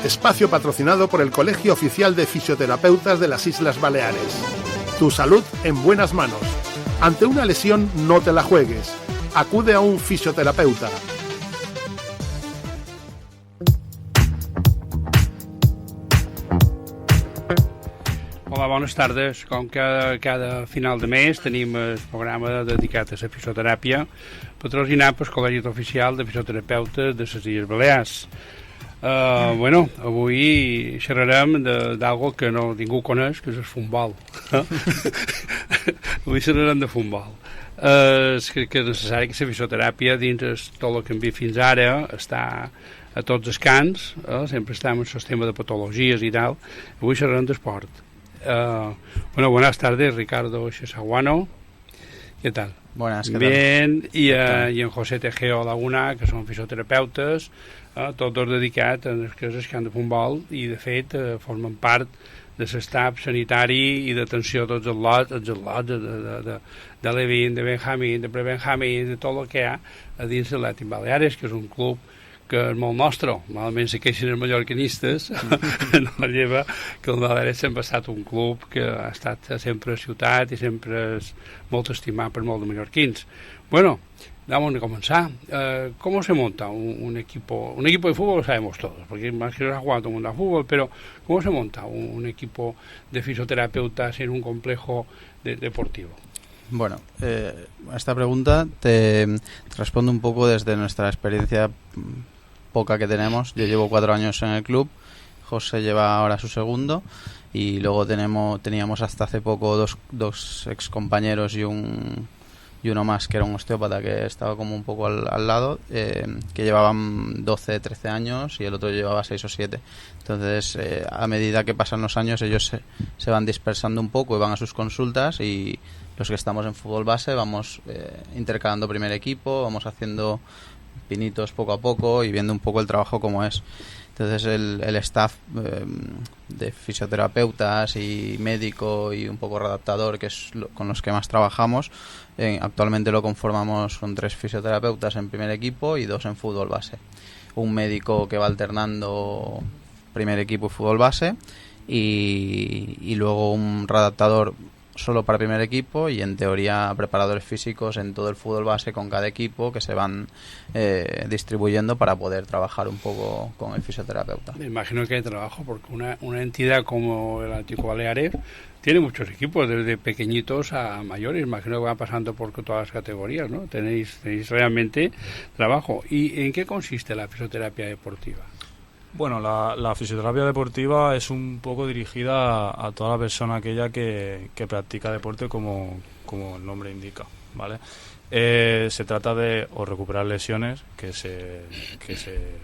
espacio patrocinado por el Colegio Oficial de Fisioterapeutas de las Islas Baleares. Tu salud en buenas manos. Ante una lesión no te la juegues. Acude a un fisioterapeuta. Hola, bones tardes. Com que cada final de mes tenim el programa dedicat a la fisioteràpia, patrocinat pel Col·legi Oficial de Fisioterapeutes de les Illes Balears. Avui xerrarem d'algo que ningú coneix, que és el futbol. Avui xerrarem de futbol. És que és necessari que la fisioteràpia, dins tot el que hem vist fins ara, està a tots els cants, sempre estem en el tema de patologies i tal. Avui xerrarem d'esport. Buenas tardes, Ricardo Chesaguano. ¿Qué tal? Buenas, ¿qué Bien, tal? y en José Tejeo Laguna, que són fisioterapeutes, tots dos dedicats a les cases que han de futbol i de fet formen part de l'estaf sanitari i d'atenció a tots els lots de Levin, de Benjamín, de Prebenjamín, de tot el que hi ha a dins de l'Atlètic Baleares, que és un club que és molt nostre. Malament se queixen els mallorquinistes, no lleva que el Baleares sempre ha estat un club que ha estat sempre a ciutat i sempre és molt estimat per molt de mallorquins. Bueno, vamos a comenzar. ¿Cómo se monta un equipo? Un equipo de fútbol lo sabemos todos, porque más que nos ha jugado todo el mundo a fútbol, pero ¿cómo se monta un equipo de fisioterapeutas en un complejo deportivo? Bueno, a esta pregunta te respondo un poco desde nuestra experiencia poca que tenemos. Yo llevo 4 años en el club, José lleva ahora su segundo, y luego teníamos hasta hace poco dos ex compañeros y uno más que era un osteópata que estaba como un poco al lado, que llevaban 12, 13 años y el otro llevaba 6 o 7. Entonces, a medida que pasan los años, ellos se van dispersando un poco y van a sus consultas, y los que estamos en fútbol base vamos intercalando primer equipo, vamos haciendo pinitos poco a poco y viendo un poco el trabajo como es. Entonces el staff de fisioterapeutas y médico y un poco readaptador, que es con los que más trabajamos, actualmente lo conformamos con 3 fisioterapeutas en primer equipo y 2 en fútbol base. Un médico que va alternando primer equipo y fútbol base, y luego un readaptador solo para primer equipo, y en teoría preparadores físicos en todo el fútbol base con cada equipo, que se van distribuyendo para poder trabajar un poco con el fisioterapeuta. Me imagino que hay trabajo, porque una entidad como el Atlético Baleares tiene muchos equipos, desde pequeñitos a mayores. Imagino que van pasando por todas las categorías, ¿no? Tenéis realmente trabajo. ¿Y en qué consiste la fisioterapia deportiva? Bueno, la fisioterapia deportiva es un poco dirigida a toda la persona aquella que practica deporte como el nombre indica, ¿vale? Se trata de recuperar lesiones que se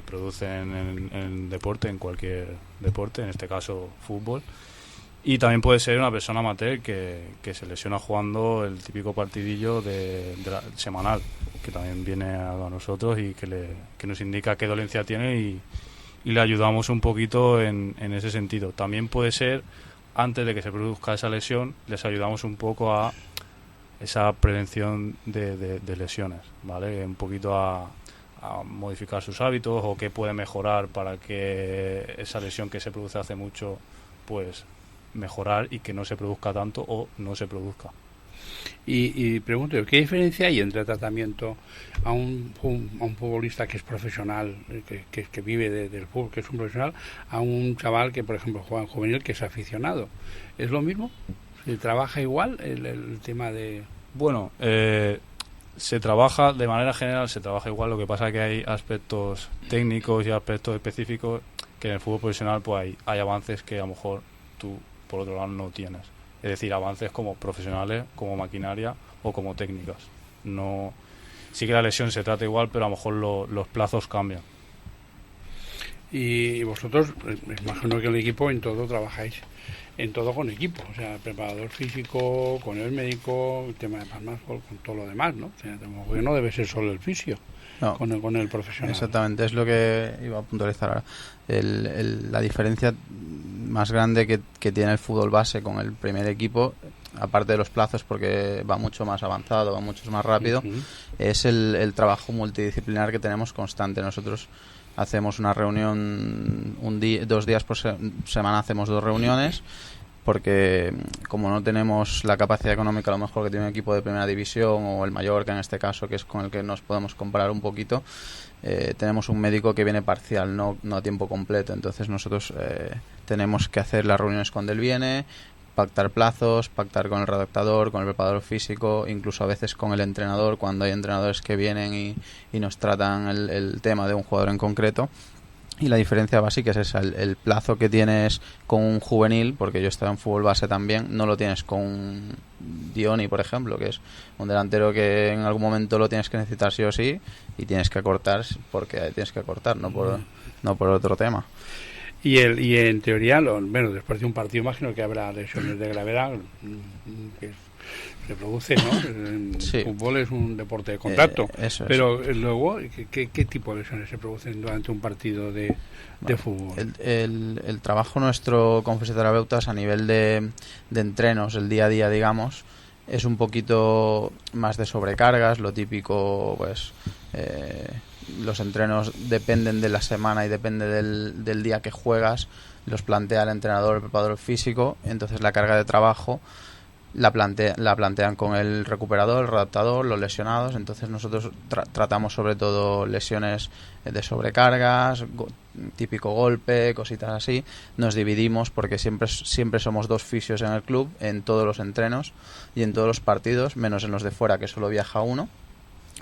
producen en deporte, en cualquier deporte, en este caso fútbol. Y también puede ser una persona amateur que se lesiona jugando el típico partidillo de semanal, que también viene a nosotros y que nos indica qué dolencia tiene y le ayudamos un poquito en ese sentido. También puede ser, antes de que se produzca esa lesión, les ayudamos un poco a esa prevención de lesiones, ¿vale? Un poquito a modificar sus hábitos, o qué puede mejorar para que esa lesión que se produce hace mucho, pues mejorar y que no se produzca tanto o no se produzca. Y pregunto, ¿qué diferencia hay entre tratamiento a un futbolista que es profesional, que vive del fútbol, que es un profesional, a un chaval que, por ejemplo, juega en juvenil, que es aficionado? ¿Es lo mismo? ¿Se trabaja igual el tema de...? Bueno, se trabaja, de manera general se trabaja igual. Lo que pasa es que hay aspectos técnicos y aspectos específicos que en el fútbol profesional pues hay avances que a lo mejor tú, por otro lado, no tienes. Es decir, avances como profesionales, como maquinaria o como técnicas. No, sí que la lesión se trata igual, pero a lo mejor los plazos cambian. Y vosotros, me imagino que el equipo en todo trabajáis, en todo con equipo, o sea, preparador físico, con el médico, el tema de palmas, con todo lo demás, ¿no? O sea, no debe ser solo el fisio, no, con el profesional. Exactamente, es lo que iba a puntualizar ahora. La diferencia más grande que tiene el fútbol base con el primer equipo, aparte de los plazos, porque va mucho más avanzado, va mucho más rápido, es el trabajo multidisciplinar que tenemos constante. Nosotros hacemos una reunión 2 días por semana, hacemos 2 reuniones, porque como no tenemos la capacidad económica a lo mejor que tiene un equipo de primera división o el Mallorca en este caso, que es con el que nos podemos comparar un poquito, tenemos un médico que viene parcial, no a tiempo completo. Entonces nosotros tenemos que hacer las reuniones cuando él viene, pactar plazos, pactar con el redactador, con el preparador físico, incluso a veces con el entrenador cuando hay entrenadores que vienen y nos tratan el tema de un jugador en concreto. Y la diferencia básica es esa, el plazo que tienes con un juvenil, porque yo he estado en fútbol base también, no lo tienes con un Dioni, por ejemplo, que es un delantero que en algún momento lo tienes que necesitar sí o sí, y tienes que acortar porque tienes que acortar, no por otro tema. Y en teoría, bueno, después de un partido imagino que habrá lesiones de gravedad que se produce, ¿no? Sí. El fútbol es un deporte de contacto, eso es. Pero luego, ¿qué tipo de lesiones se producen durante un partido de fútbol? El trabajo nuestro con fisioterapeutas a nivel de entrenos, el día a día, digamos, es un poquito más de sobrecargas, lo típico, pues los entrenos dependen de la semana y depende del día que juegas, los plantea el entrenador, el preparador físico, entonces la carga de trabajo la plantean con el recuperador, el redactador, los lesionados. Entonces nosotros tratamos sobre todo lesiones de sobrecargas, típico golpe, cositas así. Nos dividimos porque siempre somos 2 fisios en el club, en todos los entrenos y en todos los partidos, menos en los de fuera, que solo viaja uno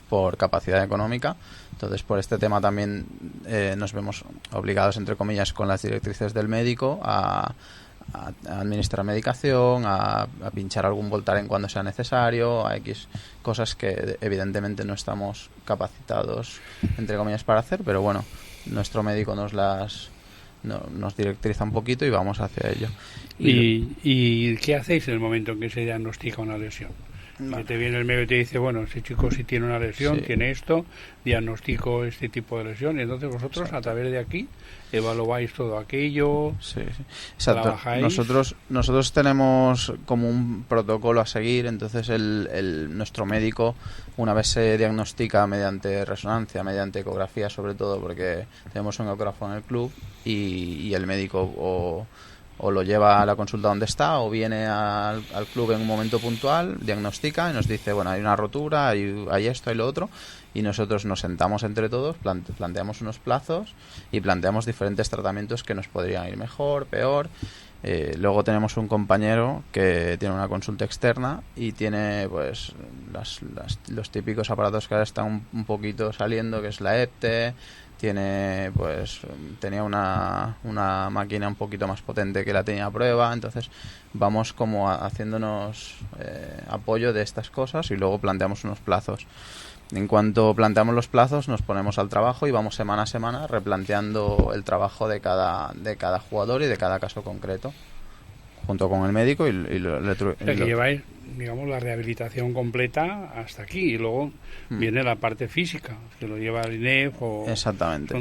por capacidad económica. Entonces por este tema también nos vemos obligados, entre comillas, con las directrices del médico a administrar medicación, a pinchar algún Voltaren cuando sea necesario, a X cosas que evidentemente no estamos capacitados, entre comillas, para hacer, pero bueno, nuestro médico nos directriza un poquito y vamos hacia ello. ¿Y qué hacéis en el momento en que se diagnostica una lesión? Que te viene el médico y te dice, bueno, ese chico sí tiene una lesión, tiene esto, diagnostico este tipo de lesión, y entonces vosotros a través de aquí evaluáis todo aquello. Sí. Exacto. Trabajáis. Nosotros tenemos como un protocolo a seguir, entonces nuestro médico, una vez se diagnostica mediante resonancia, mediante ecografía sobre todo, porque tenemos un ecógrafo en el club, y el médico o lo lleva a la consulta donde está o viene al club en un momento puntual, diagnostica y nos dice, bueno, hay una rotura, hay esto, hay lo otro, y nosotros nos sentamos entre todos, planteamos unos plazos y planteamos diferentes tratamientos que nos podrían ir mejor, peor. Luego tenemos un compañero que tiene una consulta externa y tiene pues los típicos aparatos que ahora están un poquito saliendo, que es la EPTE. Tenía una máquina un poquito más potente que la tenía a prueba, entonces vamos como haciéndonos apoyo de estas cosas y luego planteamos unos plazos. En cuanto planteamos los plazos, nos ponemos al trabajo y vamos semana a semana replanteando el trabajo de cada jugador y de cada caso concreto, junto con el médico que lleváis, digamos, la rehabilitación completa hasta aquí, y luego viene la parte física, que lo lleva el INEF Exactamente.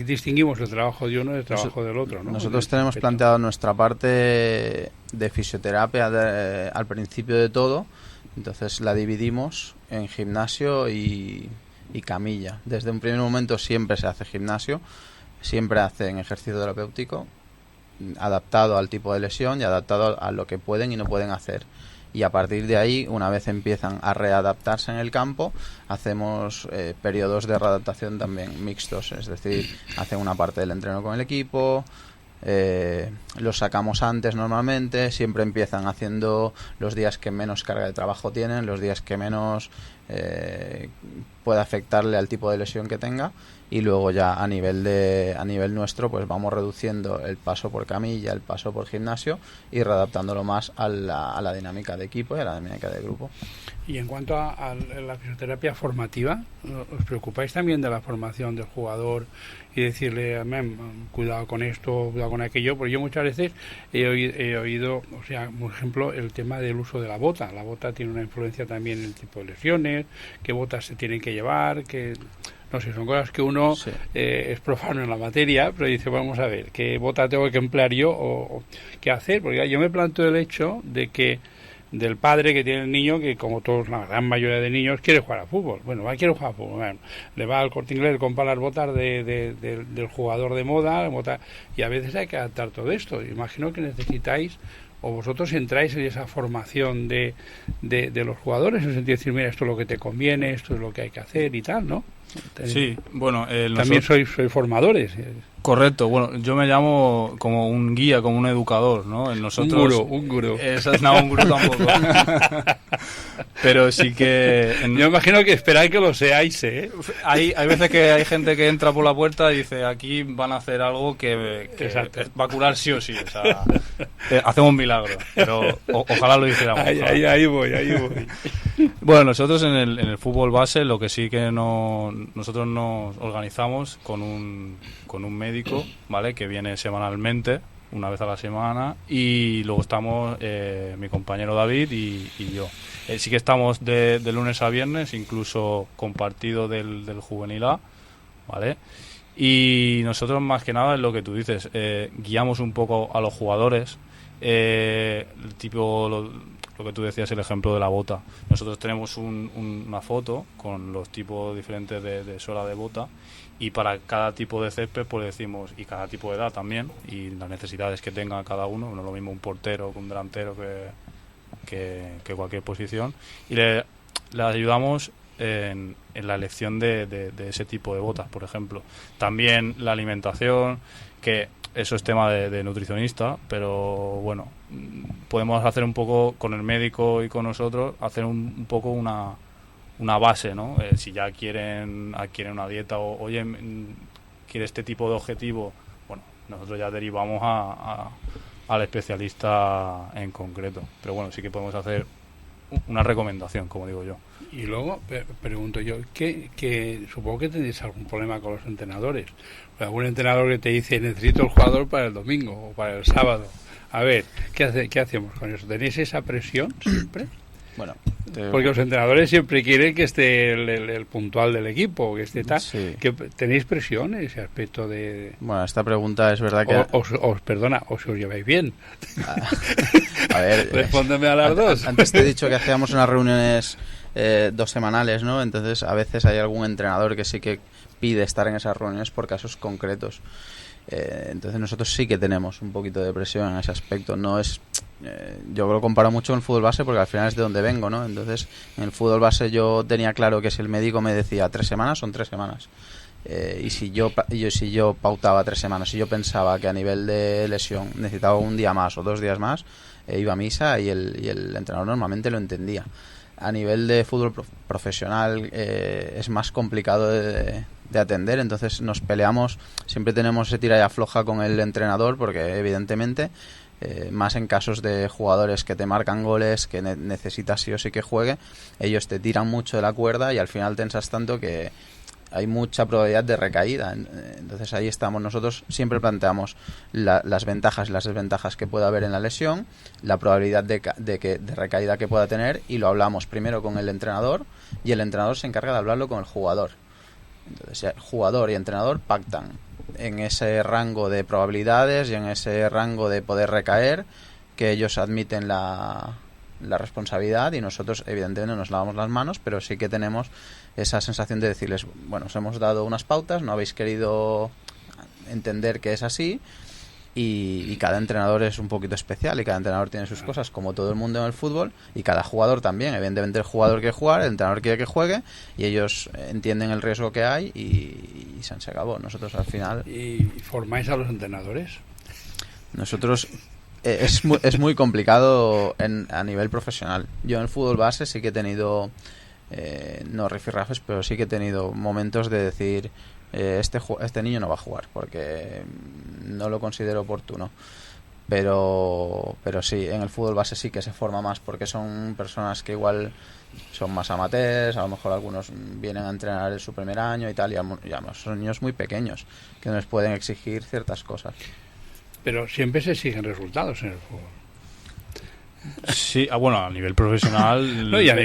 Distinguimos el trabajo de uno del trabajo del otro, ¿no? Nosotros tenemos planteado nuestra parte de fisioterapia al principio de todo, entonces la dividimos en gimnasio y camilla. Desde un primer momento siempre se hace gimnasio, siempre hacen ejercicio terapéutico, adaptado al tipo de lesión y adaptado a lo que pueden y no pueden hacer. Y a partir de ahí, una vez empiezan a readaptarse en el campo, hacemos periodos de readaptación también mixtos, es decir, hacen una parte del entreno con el equipo, los sacamos antes normalmente, siempre empiezan haciendo los días que menos carga de trabajo tienen, los días que menos puede afectarle al tipo de lesión que tenga, y luego ya a nivel nuestro pues vamos reduciendo el paso por camilla, el paso por gimnasio y readaptándolo más a la dinámica de equipo y a la dinámica de grupo. Y en cuanto a la fisioterapia formativa, ¿os preocupáis también de la formación del jugador y decirle, cuidado con esto, cuidado con aquello? Porque yo muchas veces he oído, o sea, por ejemplo, el tema del uso de la bota. La bota tiene una influencia también en el tipo de lesiones, qué botas se tienen que llevar, que no sé, son cosas que uno es profano en la materia, pero dice, vamos a ver, ¿qué bota tengo que emplear yo o qué hacer? Porque yo me planteo el hecho de que del padre que tiene el niño, que como todos, la gran mayoría de niños, quiere jugar a fútbol. Bueno, quiere jugar a fútbol. Bueno, le va al Corte Inglés, le compra las botas del jugador de moda, y a veces hay que adaptar todo esto. Imagino que necesitáis, o vosotros entráis en esa formación de los jugadores, en el sentido de decir, mira, esto es lo que te conviene, esto es lo que hay que hacer y tal, ¿no? Sí, bueno, también soy formadores. Correcto, bueno, yo me llamo como un guía, como un educador, ¿no? Nosotros, un gurú. No, un gurú tampoco. Pero sí que... Yo imagino que esperáis que lo seáis, ¿eh? Hay veces que hay gente que entra por la puerta y dice, aquí van a hacer algo que va a curar sí o sí. O sea, hacemos un milagro, pero ojalá lo hiciéramos. Ahí voy. Bueno, nosotros en el fútbol base lo que sí que nosotros nos organizamos con un médico, ¿vale? Que viene semanalmente, una vez a la semana, y luego estamos mi compañero David y yo. Sí que estamos de lunes a viernes, incluso compartido del juvenil A, ¿vale? Y nosotros más que nada es lo que tú dices, guiamos un poco a los jugadores, lo que tú decías, el ejemplo de la bota. Nosotros tenemos una foto con los tipos diferentes de suela de bota, y para cada tipo de césped pues decimos, y cada tipo de edad también, y las necesidades que tenga cada uno, no es lo mismo un portero que un delantero que cualquier posición, y le ayudamos en la elección de ese tipo de botas, por ejemplo. También la alimentación, que eso es tema de nutricionista, pero bueno, podemos hacer un poco con el médico y con nosotros, hacer un poco una base, ¿no? Si ya adquieren una dieta o, oye, quiere este tipo de objetivo, bueno, nosotros ya derivamos al especialista en concreto. Pero bueno, sí que podemos hacer una recomendación, como digo yo. Y luego pregunto yo, que supongo que tenéis algún problema con los entrenadores. Algún entrenador que te dice, necesito el jugador para el domingo o para el sábado. A ver, ¿qué hacemos con eso? ¿Tenéis esa presión siempre? Bueno, porque los entrenadores siempre quieren que esté el puntual del equipo, que esté tal. Sí. Que ¿tenéis presión en ese aspecto de...? Bueno, esta pregunta es verdad que... Perdona, o si os lleváis bien. A ver... Respóndeme a las dos. Antes te he dicho que hacíamos unas reuniones 2 semanales, ¿no? Entonces, a veces hay algún entrenador que sí que pide estar en esas reuniones por casos concretos. Entonces nosotros sí que tenemos un poquito de presión en ese aspecto. No es... yo lo comparo mucho con el fútbol base porque al final es de donde vengo, ¿no? Entonces, en el fútbol base yo tenía claro que si el médico me decía 3 semanas, son 3 semanas. Y si yo pautaba 3 semanas, si yo pensaba que a nivel de lesión necesitaba un día más o 2 días más, iba a misa y el entrenador normalmente lo entendía. A nivel de fútbol profesional es más complicado de atender, entonces nos peleamos, siempre tenemos ese tira y afloja con el entrenador porque evidentemente más en casos de jugadores que te marcan goles, que necesitas sí o sí que juegue, ellos te tiran mucho de la cuerda y al final tensas tanto que hay mucha probabilidad de recaída. Entonces ahí estamos, nosotros siempre planteamos las ventajas y las desventajas que pueda haber en la lesión, la probabilidad de recaída que pueda tener, y lo hablamos primero con el entrenador y el entrenador se encarga de hablarlo con el jugador. Entonces jugador y entrenador pactan en ese rango de probabilidades y en ese rango de poder recaer, que ellos admiten la responsabilidad, y nosotros evidentemente nos lavamos las manos, pero sí que tenemos esa sensación de decirles, bueno, os hemos dado unas pautas, no habéis querido entender que es así, y cada entrenador es un poquito especial y cada entrenador tiene sus cosas, como todo el mundo en el fútbol, y cada jugador también. Evidentemente el jugador quiere jugar, el entrenador quiere que juegue, y ellos entienden el riesgo que hay y se acabó. Nosotros al final... ¿Y formáis a los entrenadores? Nosotros... Es muy complicado a nivel profesional. Yo en el fútbol base sí que he tenido, no rifirrafes, pero sí que he tenido momentos de decir, este niño no va a jugar porque no lo considero oportuno. Pero sí, en el fútbol base sí que se forma más porque son personas que igual son más amateurs, a lo mejor algunos vienen a entrenar en su primer año y tal, y son niños muy pequeños que no les pueden exigir ciertas cosas. Pero siempre se exigen resultados en el fútbol. Sí, bueno, a nivel profesional... No, y a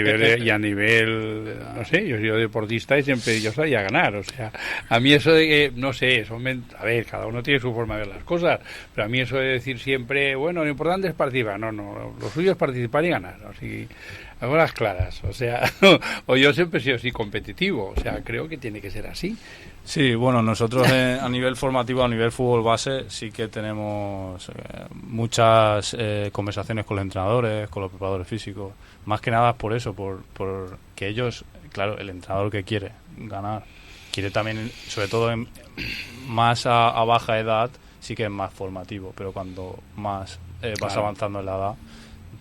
nivel, no sé, yo soy deportista y siempre yo salía a ganar, o sea, a mí eso de que, no sé, a ver, cada uno tiene su forma de ver las cosas, pero a mí eso de decir siempre, bueno, lo importante es participar, no, lo suyo es participar y ganar, así, hago las claras, o sea, o yo siempre he sido así competitivo, o sea, creo que tiene que ser así. Sí, bueno, nosotros a nivel formativo, a nivel fútbol base, sí que tenemos muchas conversaciones con los entrenadores, con los preparadores físicos. Más que nada por eso, por que ellos, claro, el entrenador que quiere ganar, quiere también, sobre todo más a baja edad, sí que es más formativo, pero cuando más vas avanzando en la edad,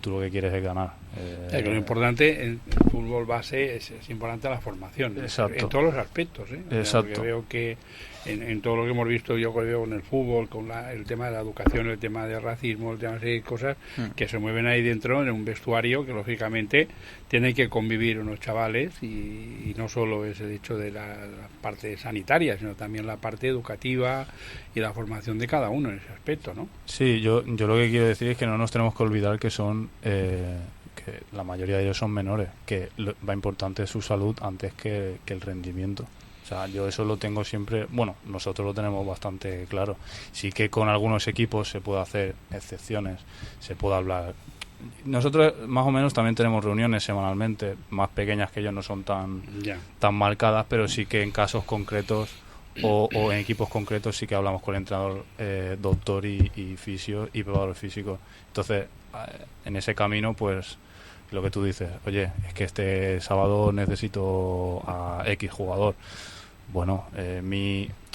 tú lo que quieres es ganar. Que lo importante en fútbol base es importante la formación. Exacto. En todos los aspectos. Exacto. Porque veo que en todo lo que hemos visto, yo que veo en el fútbol, con el tema de la educación, el tema del racismo, el tema de cosas que se mueven ahí dentro en un vestuario que lógicamente tienen que convivir unos chavales y no solo es el hecho de la parte sanitaria, sino también la parte educativa y la formación de cada uno en ese aspecto, ¿no? Sí, yo lo que quiero decir es que no nos tenemos que olvidar que son que la mayoría de ellos son menores, que va importante su salud antes que el rendimiento. O sea, yo eso lo tengo siempre, bueno, nosotros lo tenemos bastante claro. Sí que con algunos equipos se puede hacer excepciones, se puede hablar. Nosotros más o menos también tenemos reuniones semanalmente, más pequeñas, que ellos no son tan marcadas, pero sí que en casos concretos o en equipos concretos sí que hablamos con el entrenador, doctor y fisio y preparador físico. Entonces, en ese camino, pues lo que tú dices, oye, es que este sábado necesito a X jugador. Bueno,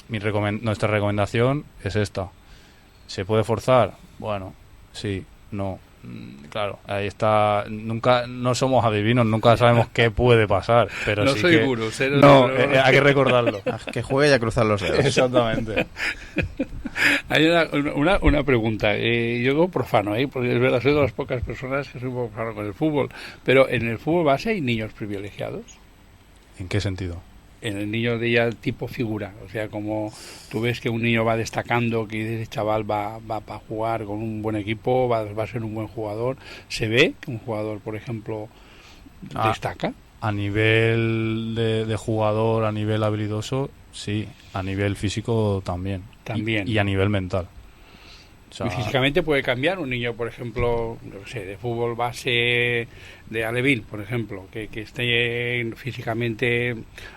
nuestra recomendación es esta. ¿Se puede forzar? Bueno, sí, no. Claro, ahí está. No somos adivinos, nunca sabemos qué puede pasar, pero no sí soy que gurú, hay que recordarlo. Que juegue y a cruzar los dedos. Exactamente. Hay una pregunta, yo digo profano, porque es verdad, soy de las pocas personas que soy un poco profano con el fútbol, pero en el fútbol base hay niños privilegiados. ¿En qué sentido? En el niño de ya tipo figura, o sea, como tú ves que un niño va destacando, que ese chaval va para jugar con un buen equipo, va a ser un buen jugador, se ve que un jugador, por ejemplo, destaca. A nivel de jugador, a nivel habilidoso, sí. A nivel físico también. Y a nivel mental. O sea, y físicamente puede cambiar un niño, por ejemplo, no sé, de fútbol base de Alevín, por ejemplo, que esté físicamente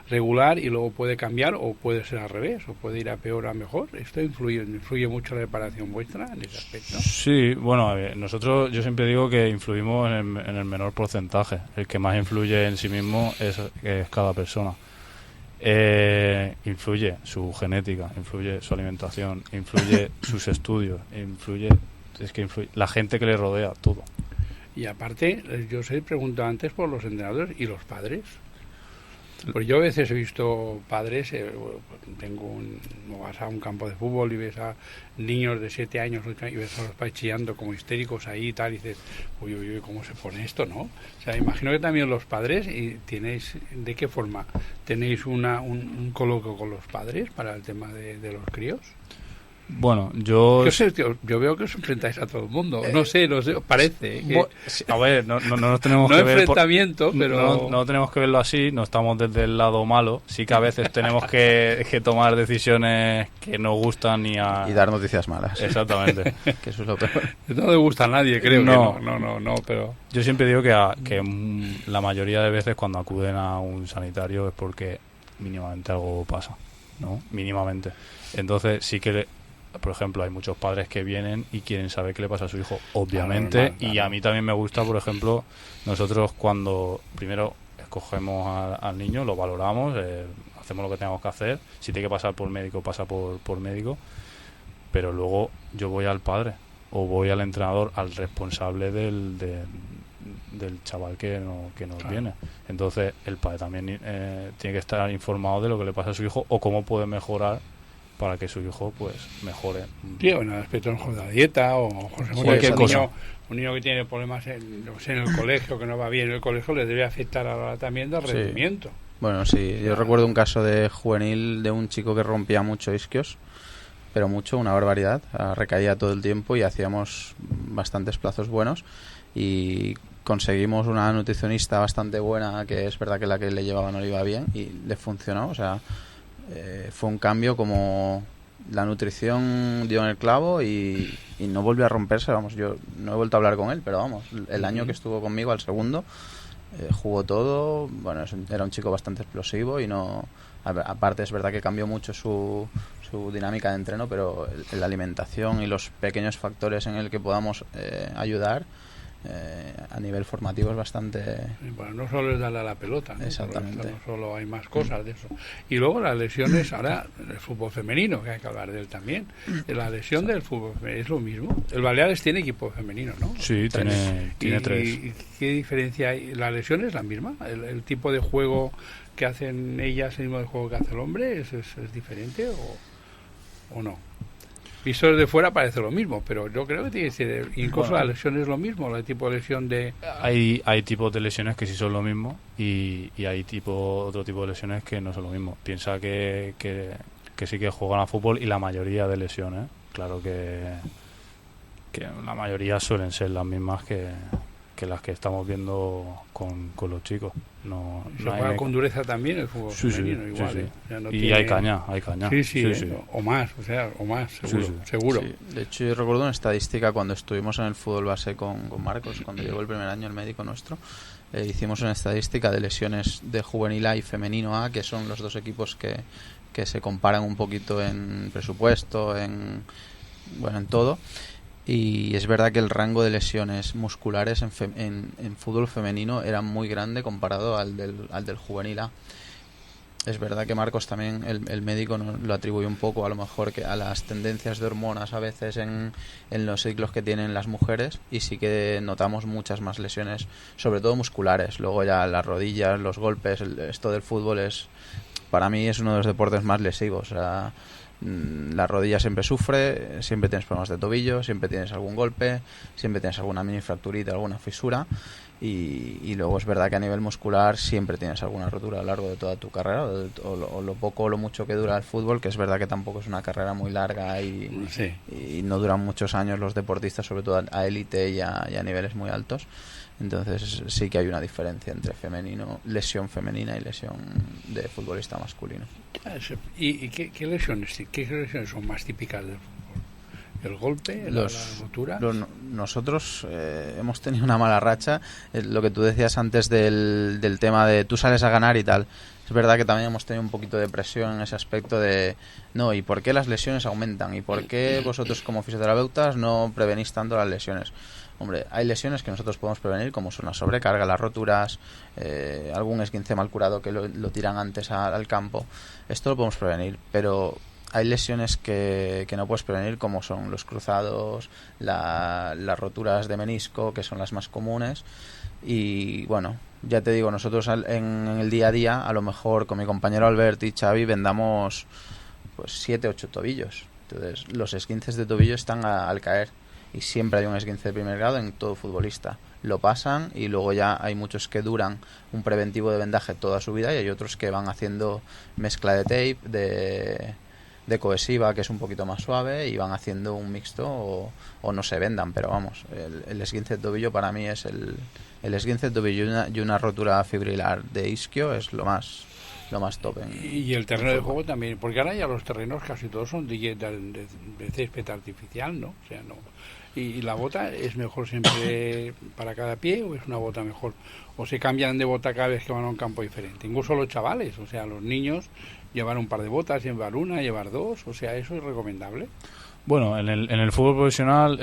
regular y luego puede cambiar, o puede ser al revés, o puede ir a peor a mejor. ¿Esto influye mucho la preparación vuestra en ese aspecto? Sí, bueno, nosotros, yo siempre digo que influimos en el menor porcentaje. El que más influye en sí mismo es cada persona. Influye su genética, influye su alimentación, influye sus estudios, influye la gente que le rodea, todo. Y aparte, yo os he preguntado antes por los entrenadores y los padres. Pues yo a veces he visto padres, vas a un campo de fútbol y ves a niños de 7 años y ves a los padres chillando como histéricos ahí y tal, y dices, uy, ¿cómo se pone esto, no? O sea, imagino que también los padres, y tenéis, ¿de qué forma? ¿Tenéis un coloquio con los padres para el tema de los críos? Bueno, yo veo que os enfrentáis a todo el mundo. No sé, parece. A ver, no nos tenemos no que ver... enfrentamiento, pero... No tenemos que verlo así, no estamos desde el lado malo. Sí que a veces tenemos que tomar decisiones que no gustan y dar noticias malas. Exactamente. Que eso es lo peor. No le gusta a nadie, creo. No, pero... Yo siempre digo que la mayoría de veces cuando acuden a un sanitario es porque mínimamente algo pasa, ¿no? Mínimamente. Entonces sí que... Por ejemplo, hay muchos padres que vienen y quieren saber qué le pasa a su hijo, obviamente, normal. Y a mí también me gusta, por ejemplo, nosotros cuando primero escogemos al niño, lo valoramos, hacemos lo que tengamos que hacer, si tiene que pasar por médico, pasa por médico, pero luego yo voy al padre o voy al entrenador, al responsable del chaval que nos viene. Entonces el padre también tiene que estar informado de lo que le pasa a su hijo o cómo puede mejorar para que su hijo pues mejore. Sí, en el aspecto de la dieta o cualquier cosa. Un niño que tiene problemas en el colegio, que no va bien en el colegio, le debe afectar ahora también del rendimiento. Bueno, sí, yo recuerdo un caso de juvenil de un chico que rompía mucho isquios, pero mucho, una barbaridad, recaía todo el tiempo y hacíamos bastantes plazos buenos. y conseguimos una nutricionista bastante buena, que es verdad que la que le llevaba no le iba bien y le funcionó. O sea, fue un cambio como la nutrición dio en el clavo y no volvió a romperse. Vamos, yo no he vuelto a hablar con él, pero vamos, el año que estuvo conmigo, al segundo, jugó todo. Bueno, era un chico bastante explosivo y no... Aparte es verdad que cambió mucho su dinámica de entreno, pero la alimentación y los pequeños factores en el que podamos ayudar a nivel formativo es bastante... Bueno, no solo es darle a la pelota, ¿no? Exactamente. No solo hay más cosas de eso. Y luego las lesiones, ahora el fútbol femenino, que hay que hablar de él también. La lesión del fútbol femenino es lo mismo. El Baleares tiene equipo femenino, ¿no? Sí, tiene tres. ¿Y qué diferencia hay? ¿La lesión es la misma? ¿El tipo de juego que hacen ellas, el mismo de juego que hace el hombre, es diferente o no? Visto desde fuera parece lo mismo, pero yo creo que tiene que ser, incluso la lesión es lo mismo, el tipo de lesión de... Hay tipos de lesiones que sí son lo mismo y hay otro tipo de lesiones que no son lo mismo. Piensa que sí que juegan a fútbol y la mayoría de lesiones, claro que la mayoría suelen ser las mismas que las que estamos viendo con los chicos. Se juega con dureza también el fútbol femenino, igual. Sí. O sea, no y tiene... hay caña. Sí. O más, seguro. Sí. De hecho, yo recuerdo una estadística cuando estuvimos en el fútbol base con Marcos, cuando llegó el primer año el médico nuestro. Hicimos una estadística de lesiones de juvenil A y femenino A, que son los dos equipos que se comparan un poquito en presupuesto, en todo. Y es verdad que el rango de lesiones musculares en fútbol femenino era muy grande comparado al del juvenil A. Es verdad que Marcos también, el médico, lo atribuye un poco a lo mejor que a las tendencias de hormonas a veces en los ciclos que tienen las mujeres, y sí que notamos muchas más lesiones, sobre todo musculares. Luego ya las rodillas, los golpes, esto del fútbol para mí es uno de los deportes más lesivos. O sea, la rodilla siempre sufre, siempre tienes problemas de tobillo, siempre tienes algún golpe, siempre tienes alguna mini fracturita, alguna fisura, y luego es verdad que a nivel muscular siempre tienes alguna rotura a lo largo de toda tu carrera, o lo poco o lo mucho que dura el fútbol, que es verdad que tampoco es una carrera muy larga y no duran muchos años los deportistas, sobre todo a élite y a niveles muy altos. Entonces sí que hay una diferencia entre lesión femenina y lesión de futbolista masculino. ¿Y qué lesiones son más típicas del fútbol? ¿El golpe? ¿La rotura? Nosotros hemos tenido una mala racha. Lo que tú decías antes del tema de tú sales a ganar y tal. Es verdad que también hemos tenido un poquito de presión en ese aspecto de no, ¿y por qué las lesiones aumentan? ¿Y por qué vosotros como fisioterapeutas no prevenís tanto las lesiones? Hombre, hay lesiones que nosotros podemos prevenir, como son la sobrecarga, las roturas, algún esguince mal curado que lo tiran antes al campo. Esto lo podemos prevenir, pero hay lesiones que no puedes prevenir, como son los cruzados, las roturas de menisco, que son las más comunes. Y bueno, ya te digo, nosotros en el día a día, a lo mejor con mi compañero Albert y Xavi, vendamos pues 7, 8 tobillos. Entonces los esguinces de tobillo están al caer. Y siempre hay un esguince de primer grado en todo futbolista. Lo pasan y luego ya hay muchos que duran un preventivo de vendaje toda su vida y hay otros que van haciendo mezcla de tape, de cohesiva, que es un poquito más suave, y van haciendo un mixto o no se vendan. Pero vamos, el esguince de tobillo para mí es el esguince de tobillo y una rotura fibrilar de isquio es lo más top. Y el terreno de juego también, porque ahora ya los terrenos casi todos son de césped artificial, ¿no? O sea, no. ¿Y la bota es mejor siempre para cada pie o es una bota mejor? ¿O se cambian de bota cada vez que van a un campo diferente? Incluso los chavales, o sea, los niños, llevar un par de botas, llevar una, llevar dos, o sea, ¿eso es recomendable? Bueno, en el fútbol profesional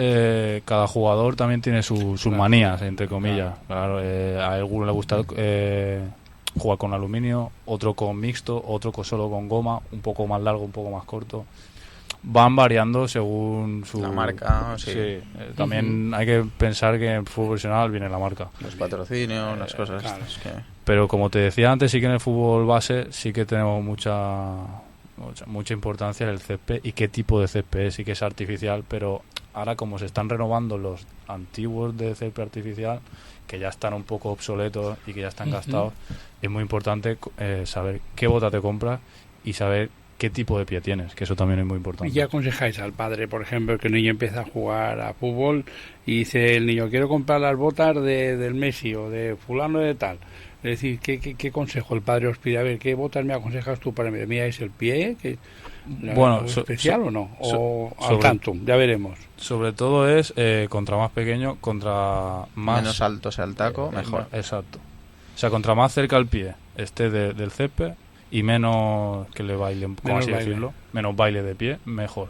cada jugador también tiene sus manías, entre comillas. Claro, a alguno le gusta jugar con aluminio, otro con mixto, otro solo con goma, un poco más largo, un poco más corto. Van variando según la marca, sí. También hay que pensar que en fútbol profesional viene la marca. Los patrocinios, las cosas. Claro. Pero como te decía antes, sí que en el fútbol base sí que tenemos mucha importancia en el césped y qué tipo de césped es, sí que es artificial, pero ahora como se están renovando los antiguos de césped artificial, que ya están un poco obsoletos y que ya están gastados, es muy importante saber qué bota te compras y saber qué tipo de pie tienes, que eso también es muy importante. ¿Y qué aconsejáis al padre, por ejemplo, que el niño empieza a jugar a fútbol y dice el niño, quiero comprar las botas del Messi o de fulano de tal? Es decir, ¿qué consejo el padre os pide? A ver, ¿qué botas me aconsejas tú para mí? ¿Mira, es el pie? Bueno, ¿especial o no? ¿O al tantum? Ya veremos. Sobre todo es contra más pequeño, contra más... Menos alto sea el taco, mejor. Exacto. O sea, contra más cerca el pie esté del césped y menos que le baile, como así decirlo, menos baile de pie, mejor.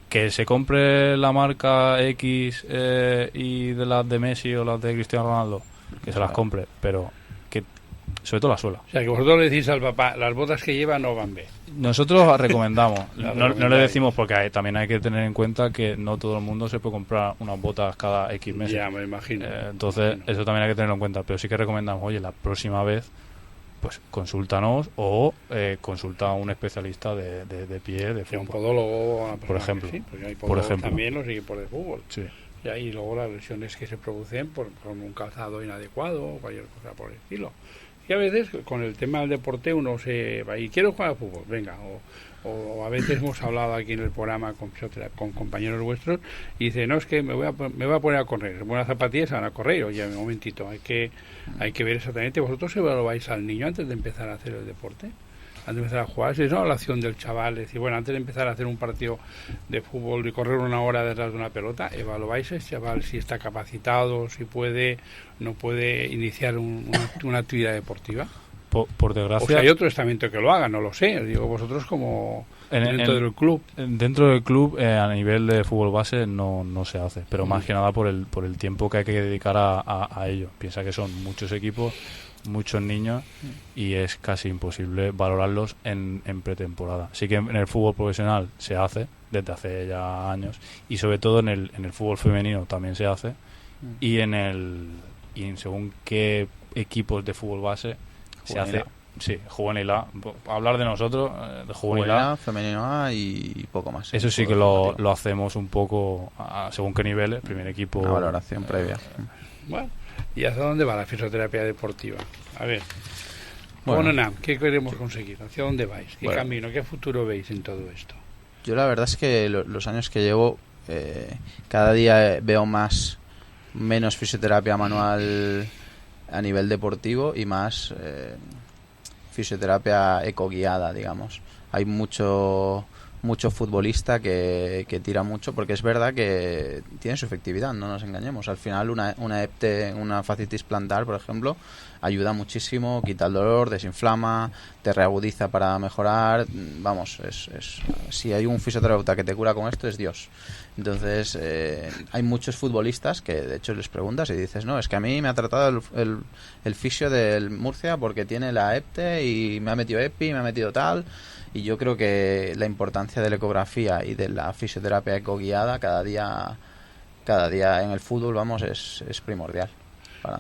Que se compre la marca X y de las de Messi o las de Cristiano Ronaldo, que se las compre, pero que sobre todo la suela. O sea, que vosotros le decís al papá, las botas que lleva no van bien. Nosotros recomendamos, no le decimos porque también hay que tener en cuenta que no todo el mundo se puede comprar unas botas cada X meses. Ya, me imagino. Entonces, eso también hay que tenerlo en cuenta, pero sí que recomendamos, oye, la próxima vez pues consúltanos o consulta a un especialista de pie, de fútbol. Un podólogo, por ejemplo. Sí, porque hay podólogos también los equipos de fútbol. Sí. Y luego las lesiones que se producen por un calzado inadecuado o cualquier cosa por el estilo. Y a veces con el tema del deporte uno se va y quiero jugar a fútbol, venga, o a veces hemos hablado aquí en el programa con compañeros vuestros y dice, no, es que me voy a poner a correr, buenas zapatillas van a correr, oye, un momentito, hay que ver exactamente, vosotros evaluáis al niño antes de empezar a hacer el deporte, antes de empezar a jugar, si es una evaluación del chaval, es decir, bueno, antes de empezar a hacer un partido de fútbol y correr una hora detrás de una pelota, evaluáis al chaval si está capacitado, si no puede iniciar una actividad deportiva. Por desgracia. O sea, hay otro estamento que lo haga, no lo sé. Digo, vosotros como dentro del club. Dentro del club, a nivel de fútbol base, no se hace. Pero más que nada por el tiempo que hay que dedicar a ello. Piensa que son muchos equipos, muchos niños, y es casi imposible valorarlos en pretemporada. Sí que en el fútbol profesional se hace, desde hace ya años. Y sobre todo en el fútbol femenino también se hace. Y en según qué equipos de fútbol base se hace, sí, juvenil A. Hablar de nosotros, de juvenil A, femenino A y poco más. Eso sí que lo hacemos un poco según qué niveles, primer equipo. Una valoración previa. Bueno, ¿y hacia dónde va la fisioterapia deportiva? A ver, bueno, ¿qué queremos conseguir? ¿Hacia dónde vais? ¿Qué camino, qué futuro veis en todo esto? Yo la verdad es que los años que llevo, cada día veo menos fisioterapia manual a nivel deportivo y más fisioterapia ecoguiada, digamos. Hay mucho futbolista que tira mucho, porque es verdad que tiene su efectividad, no nos engañemos. Al final una EPTE, una fascitis plantar, por ejemplo, ayuda muchísimo, quita el dolor, desinflama, te reagudiza para mejorar. Vamos, si hay un fisioterapeuta que te cura con esto, es Dios. Entonces, hay muchos futbolistas que de hecho les preguntas y dices, no, es que a mí me ha tratado el fisio del Murcia porque tiene la EPTE y me ha metido EPI, me ha metido tal. Y yo creo que la importancia de la ecografía y de la fisioterapia ecoguiada cada día en el fútbol, vamos, es primordial.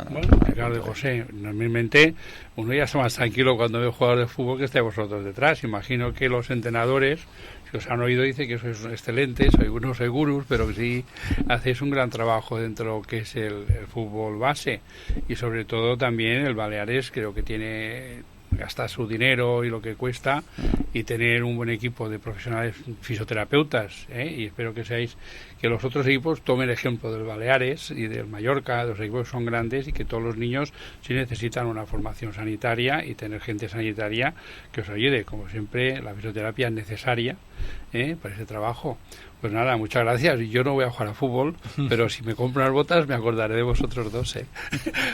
Bueno, Ricardo y José, normalmente uno ya está más tranquilo cuando ve jugadores de fútbol que esté vosotros detrás. Imagino que los entrenadores, si os han oído, dicen que sois excelentes, sois unos seguros, pero que sí hacéis un gran trabajo dentro de lo que es el fútbol base. Y sobre todo también el Baleares creo que gasta su dinero y lo que cuesta, y tener un buen equipo de profesionales fisioterapeutas, y espero que los otros equipos tomen el ejemplo del Baleares y del Mallorca, los equipos que son grandes, y que todos los niños sí necesitan una formación sanitaria y tener gente sanitaria que os ayude. Como siempre, la fisioterapia es necesaria para ese trabajo. Pues nada, muchas gracias. Yo no voy a jugar a fútbol, pero si me compro unas botas me acordaré de vosotros dos.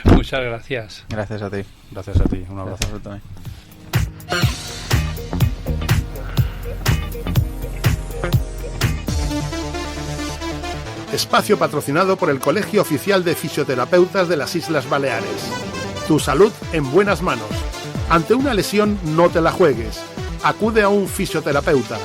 Muchas gracias. Gracias a ti. Gracias a ti. Un abrazo. Gracias a ti. Espacio patrocinado por el Colegio Oficial de Fisioterapeutas de las Islas Baleares. Tu salud en buenas manos. Ante una lesión no te la juegues. Acude a un fisioterapeuta.